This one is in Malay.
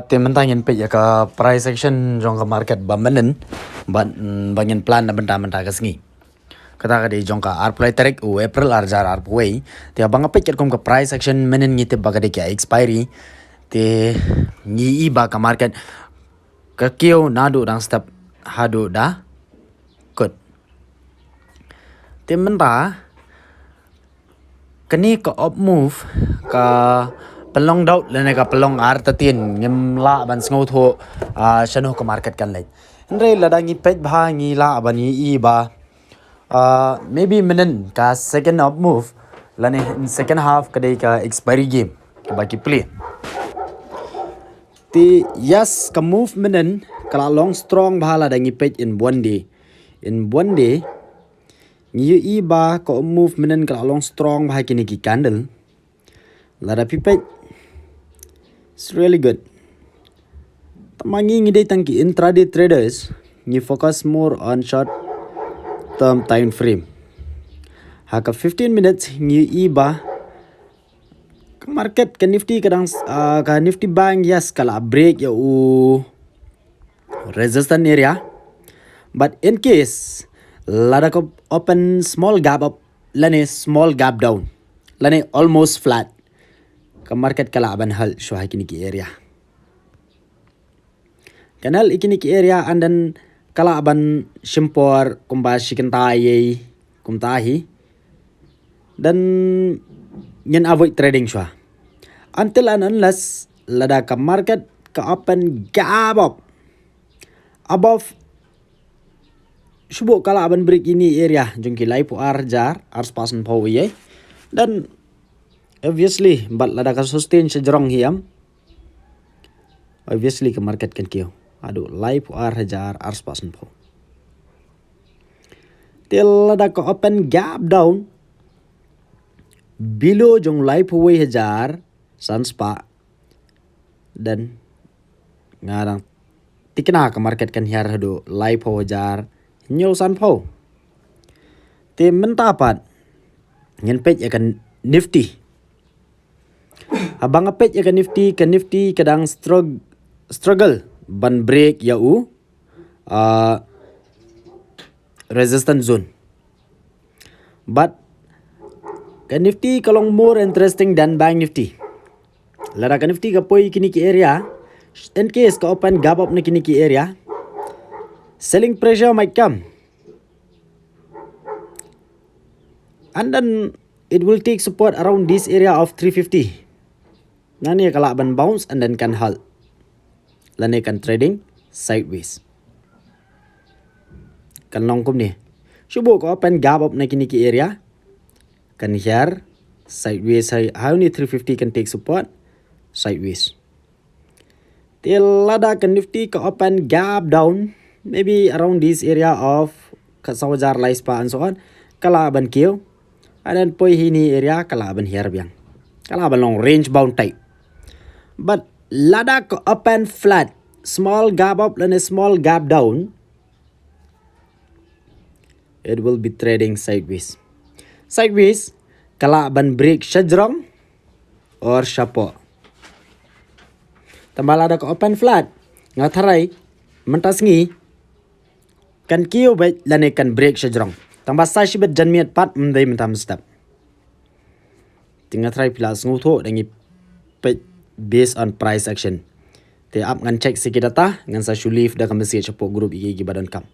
Temen tangin pe ya ka price action jong ka market bamanen bangin plan na benta ka sngi kata ka di jong ka ar play tarik u April ar jar ar puai te abang pe kom ka price action menen ngi te baga de ka expiry te ngi i ba ka market ka kio nadu dang step hadu da kut te menta kani ka op move ka pelong daut lene ka pelong ar tatin ngem la ban sngo tho shano ka market kan lai re lada ngi pej bha ngi la ban i ba maybe menen ka second up move lane in second half ka dei ka expiry game ka baki play ti yes ka move menen kala long strong bha la da ngi pej in one day ngi i ba ka move menen kala long strong bha kini ki candle lada pipej. It's really good. Tamangi ngi tangki intraday traders ngi focus more on short term time frame. Haka 15 minutes ngi iba market ka nifty kadang ka nifty bang yes kala break ya u resistance area, but in case lada ko open small gap up lane small gap down lane almost flat ka market kala ban hal sho hakini ki area kanal ikini ki area and then kala ban shimpor kumba shikintai kumtahi dan nyen avoid trading sho until and unless lada ka market ka open gap up above shubo kala ban break ini area jungki lai pu arjar ars pasan pau ye dan obviously but lada ka sustain sejerong hiam obviously ke market kan kio aduh live hajar ars pasan po till lada ka open gap down below jong live way hajar sanspa dan ngarang tikna ka market kan hiar hadu live hajar nyo san po te mentapat ngen page akan nifty abang apet ya ka nifty kadang struggle ban break ya u resistance zone, but ka nifty kalong more interesting than bank nifty lara ka nifty ka poi kini ki area in case ka open gap up na kini ki area selling pressure might come and then it will take support around this area of 350. Nani kala ban bounce and then can halt. Lane kan trading sideways. Kan long kum ni. Shubo ko open gap up na kini ki area. Kan here sideways how ni 350 can take support sideways. Till lada kan nifty ka open gap down maybe around this area of kasawajar laispa and so on. Kala ban kio and then poi hini area kala ban here biang. Kala ban long range bound type. But lada ko open flat, small gap up and a small gap down, it will be trading sideways. Sideways, kala ban break shajrong or shapo. Tambah lada ko open flat, ngatharai mentas ngi kan kio bet lane kan break shajrong. Tambah sashibet janmiat pat mendai mentam step. Tinggal try pilas ngutho dangi pet based on price action. Te up ngan check sikit data ngan sa shulif da kam message po group igi badan kam.